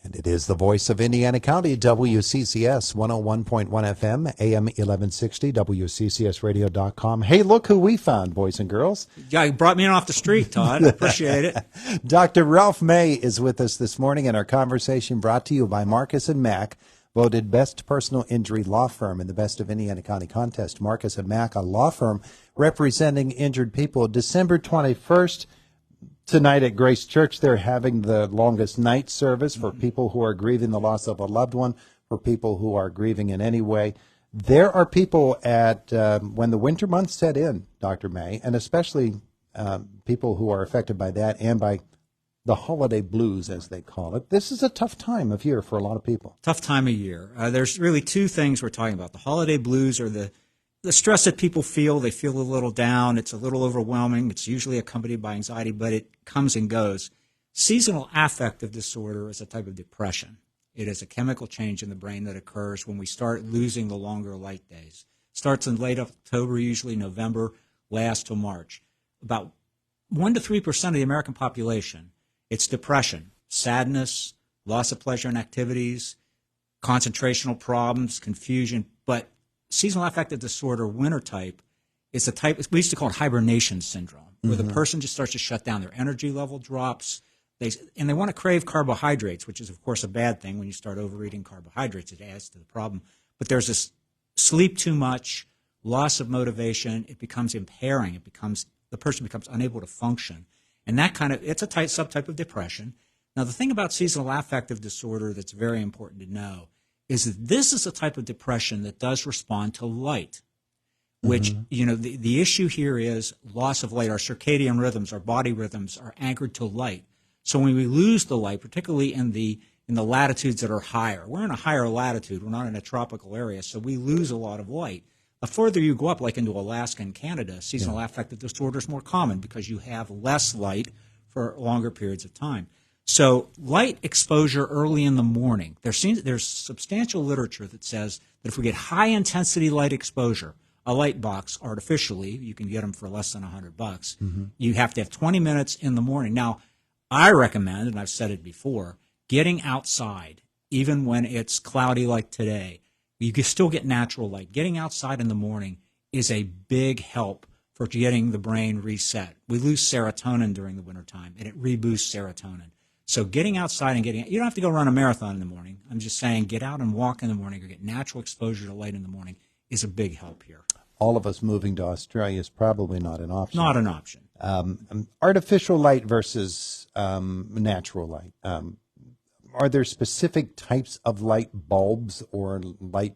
And it is the voice of Indiana County, WCCS 101.1 FM, AM 1160, WCCSradio.com. Hey, look who we found, boys and girls. Yeah, you brought me in off the street, Todd. I appreciate it. Dr. Ralph May is with us this morning, and our conversation brought to you by Marcus & Mack, voted Best Personal Injury Law Firm in the Best of Indiana County contest. Marcus & Mack, a law firm representing injured people. December 21st, tonight at Grace Church, they're having the longest night service for people who are grieving the loss of a loved one, for people who are grieving in any way. There are people at, when the winter months set in, Dr. May, and especially people who are affected by that and by the holiday blues, as they call it. This is a tough time of year for a lot of people. Tough time of year. There's really two things we're talking about. The holiday blues are the stress that people feel. They feel a little down. It's a little overwhelming. It's usually accompanied by anxiety, but it comes and goes. Seasonal affective disorder is a type of depression. It is a chemical change in the brain that occurs when we start losing the longer light days. Starts in late October, usually November, lasts till March. About 1 to 3% of the American population, it's depression, sadness, loss of pleasure in activities, concentrational problems, confusion, but seasonal affective disorder, winter type, is a type, we used to call it hibernation syndrome, where the person just starts to shut down. Their energy level drops, and they want to crave carbohydrates, which is, of course, a bad thing. When you start overeating carbohydrates, it adds to the problem. But there's this sleep too much, loss of motivation. It becomes impairing. The person becomes unable to function. And that it's a subtype of depression. Now, the thing about seasonal affective disorder that's very important to know is that this is a type of depression that does respond to light, which, the issue here is loss of light. Our circadian rhythms, our body rhythms are anchored to light. So when we lose the light, particularly in the latitudes that are higher, we're in a higher latitude, we're not in a tropical area, so we lose a lot of light. The further you go up, like into Alaska and Canada, seasonal affective disorder is more common because you have less light for longer periods of time. So light exposure early in the morning, there's substantial literature that says that if we get high-intensity light exposure, a light box artificially, you can get them for less than $100, you have to have 20 minutes in the morning. Now, I recommend, and I've said it before, getting outside, even when it's cloudy like today. You can still get natural light. Getting outside in the morning is a big help for getting the brain reset. We lose serotonin during the wintertime, and it reboosts serotonin. So getting outside and you don't have to go run a marathon in the morning. I'm just saying get out and walk in the morning or get natural exposure to light in the morning is a big help here. All of us moving to Australia is probably not an option. Not an option. Artificial light versus natural light. Are there specific types of light bulbs or light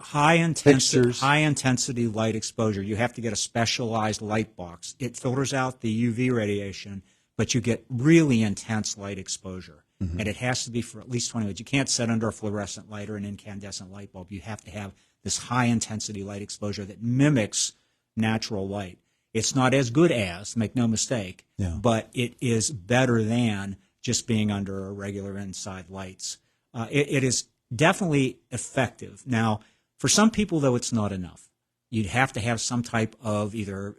high fixtures? High intensity light exposure. You have to get a specialized light box. It filters out the UV radiation, but you get really intense light exposure. And it has to be for at least 20 minutes. You can't set under a fluorescent light or an incandescent light bulb. You have to have this high-intensity light exposure that mimics natural light. It's not as good as, make no mistake, but it is better than just being under regular inside lights. It is definitely effective. Now, for some people, though, it's not enough. You'd have to have some type of either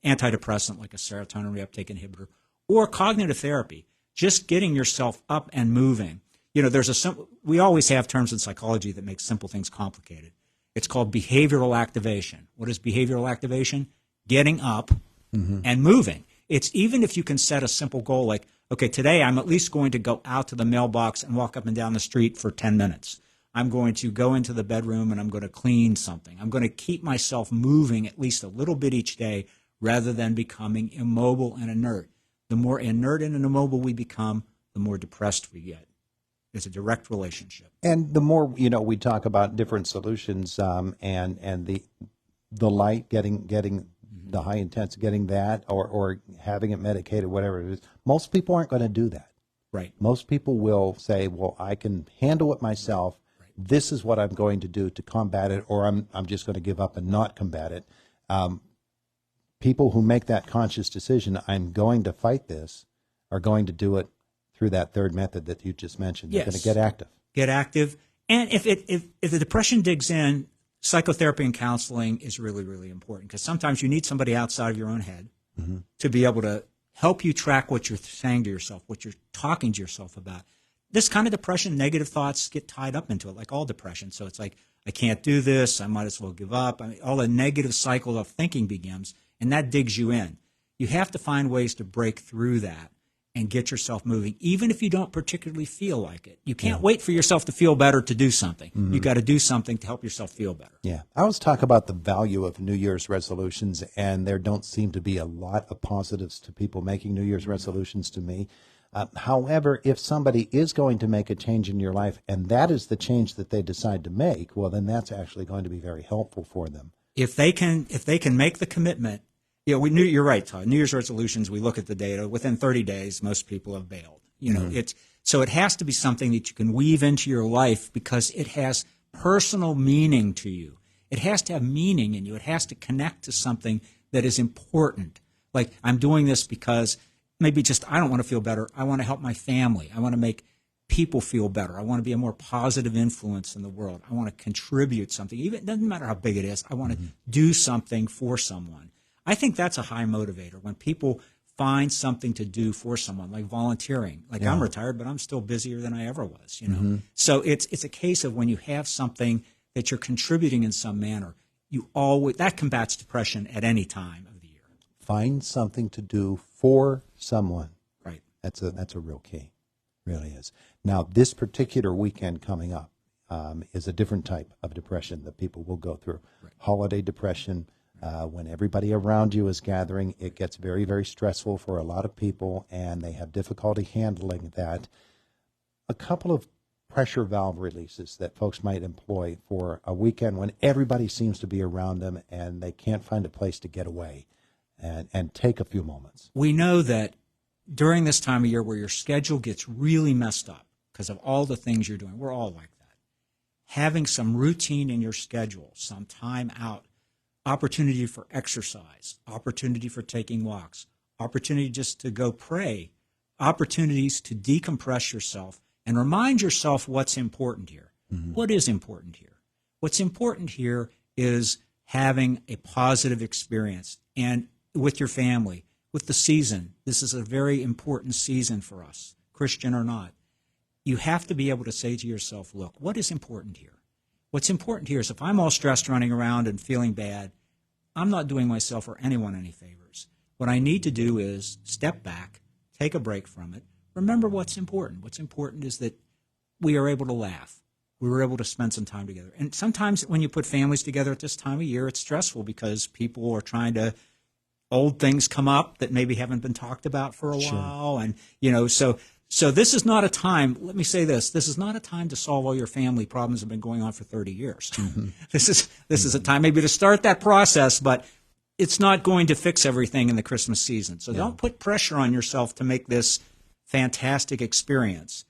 antidepressant, like a serotonin reuptake inhibitor, or cognitive therapy, just getting yourself up and moving. We always have terms in psychology that make simple things complicated. It's called behavioral activation. What is behavioral activation? Getting up and moving. It's even if you can set a simple goal like, okay, today I'm at least going to go out to the mailbox and walk up and down the street for 10 minutes. I'm going to go into the bedroom and I'm going to clean something. I'm going to keep myself moving at least a little bit each day rather than becoming immobile and inert. The more inert and immobile we become, the more depressed we get. It's a direct relationship. And the more, we talk about different solutions and the light, getting the high intense, getting that or having it medicated, whatever it is. Most people aren't going to do that. Right. Most people will say, well, I can handle it myself. Right. This is what I'm going to do to combat it, or I'm just going to give up and not combat it. People who make that conscious decision, I'm going to fight this, are going to do it through that third method that you just mentioned. They're going to get active. Get active. And if the depression digs in, psychotherapy and counseling is really, really important because sometimes you need somebody outside of your own head to be able to help you track what you're saying to yourself, what you're talking to yourself about. this kind of depression, negative thoughts get tied up into it, like all depression. So it's like, I can't do this. I might as well give up. I mean, all the negative cycle of thinking begins, and that digs you in. You have to find ways to break through that and get yourself moving, even if you don't particularly feel like it. You can't wait for yourself to feel better to do something. You got to do something to help yourself feel better. Yeah. I always talk about the value of New Year's resolutions, and there don't seem to be a lot of positives to people making New Year's resolutions to me. However, if somebody is going to make a change in your life, and that is the change that they decide to make, well, then that's actually going to be very helpful for them. If they can make the commitment, you're right, Todd. New Year's resolutions, we look at the data. Within 30 days, most people have bailed. So it has to be something that you can weave into your life because it has personal meaning to you. It has to have meaning in you. It has to connect to something that is important. Like, I'm doing this because maybe just I don't want to feel better. I want to help my family. I want to make people feel better. I want to be a more positive influence in the world. I want to contribute something. Even it doesn't matter how big it is. I want to do something for someone. I think that's a high motivator when people find something to do for someone, like volunteering. Like, I'm retired, but I'm still busier than I ever was. So it's a case of when you have something that you're contributing in some manner, that combats depression at any time of the year. Find something to do for someone. Right. That's a real key. Really is. Now, this particular weekend coming up is a different type of depression that people will go through. Right. Holiday depression. When everybody around you is gathering, it gets very, very stressful for a lot of people, and they have difficulty handling that. A couple of pressure valve releases that folks might employ for a weekend when everybody seems to be around them and they can't find a place to get away and take a few moments. We know that during this time of year where your schedule gets really messed up because of all the things you're doing, we're all like that. Having some routine in your schedule, some time out, opportunity for exercise, opportunity for taking walks, opportunity just to go pray, opportunities to decompress yourself and remind yourself what's important here. What is important here? What's important here is having a positive experience and with your family, with the season. This is a very important season for us, Christian or not. You have to be able to say to yourself, look, what is important here? What's important here is if I'm all stressed running around and feeling bad, I'm not doing myself or anyone any favors. What I need to do is step back, take a break from it, remember what's important. What's important is that we are able to laugh. We were able to spend some time together. And sometimes when you put families together at this time of year, it's stressful because people are trying to, old things come up that maybe haven't been talked about for a while. And, so this is not a time, let me say this is not a time to solve all your family problems that have been going on for 30 years. This is a time maybe to start that process, but it's not going to fix everything in the Christmas season. So don't put pressure on yourself to make this fantastic experience.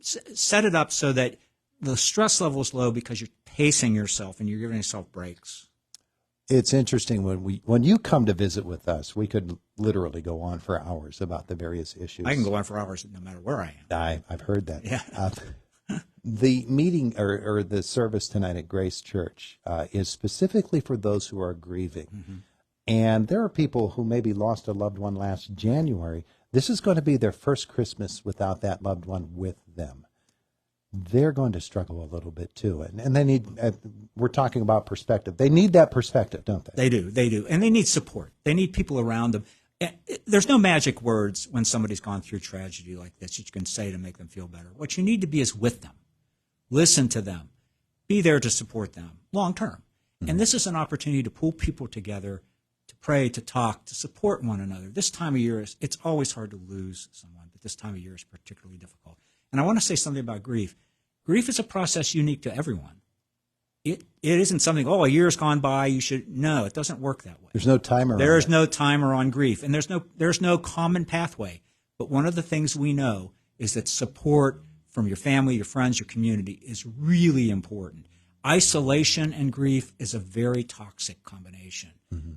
Set it up so that the stress level is low because you're pacing yourself and you're giving yourself breaks. It's interesting when you come to visit with us, we could literally go on for hours about the various issues. I can go on for hours no matter where I am. I've heard that. Yeah. The meeting or the service tonight at Grace Church is specifically for those who are grieving. And there are people who maybe lost a loved one last January. This is going to be their first Christmas without that loved one with them. They're going to struggle a little bit too. And they need, we're talking about perspective. They need that perspective, don't they? They do. And they need support. They need people around them. There's no magic words when somebody's gone through tragedy like this that you can say to make them feel better. What you need to be is with them. Listen to them. Be there to support them long term. And this is an opportunity to pull people together, to pray, to talk, to support one another. This time of year, it's always hard to lose someone, but this time of year is particularly difficult. And I want to say something about grief. Grief is a process unique to everyone. It isn't something, a year's gone by, you should. No, it doesn't work that way. There's no timer. There is no timer on grief, and there's no common pathway. But one of the things we know is that support from your family, your friends, your community is really important. Isolation and grief is a very toxic combination.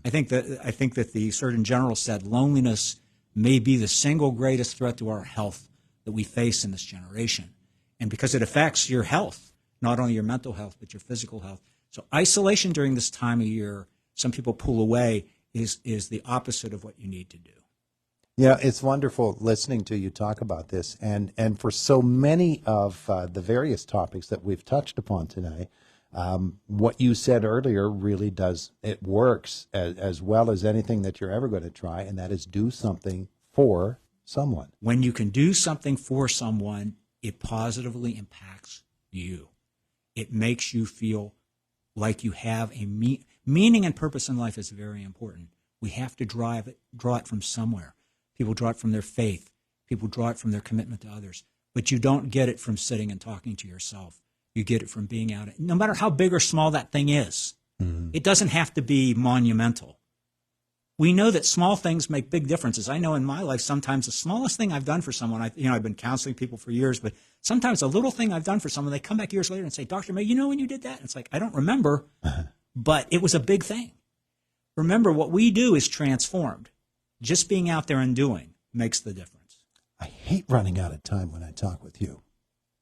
I think that the Surgeon General said loneliness may be the single greatest threat to our health that we face in this generation. And because it affects your health, not only your mental health, but your physical health. So isolation during this time of year, some people pull away, is the opposite of what you need to do. Yeah, it's wonderful listening to you talk about this, and for so many of the various topics that we've touched upon today, what you said earlier really does, it works as well as anything that you're ever going to try, and that is do something for someone. When you can do something for someone, it positively impacts you. It makes you feel like you have a meaning and purpose in life is very important. We have to draw it from somewhere. People draw it from their faith. People draw it from their commitment to others. But you don't get it from sitting and talking to yourself. You get it from being out. No matter how big or small that thing is, it doesn't have to be monumental. We know that small things make big differences. I know in my life, sometimes the smallest thing I've done for someone, I've been counseling people for years, but sometimes a little thing I've done for someone, they come back years later and say, Dr. May, you know when you did that? And it's like, I don't remember, but it was a big thing. Remember, what we do is transformed. Just being out there and doing makes the difference. I hate running out of time when I talk with you.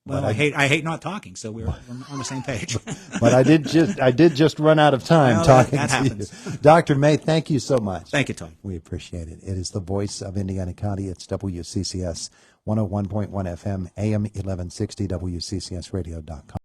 Well, I hate not talking, so we're on the same page. But I did just run out of time talking that to happens. you. Dr. May, thank you so much. Thank you, Tom. We appreciate it. It is the voice of Indiana County. It's WCCS 101.1 FM, AM 1160, WCCSradio.com.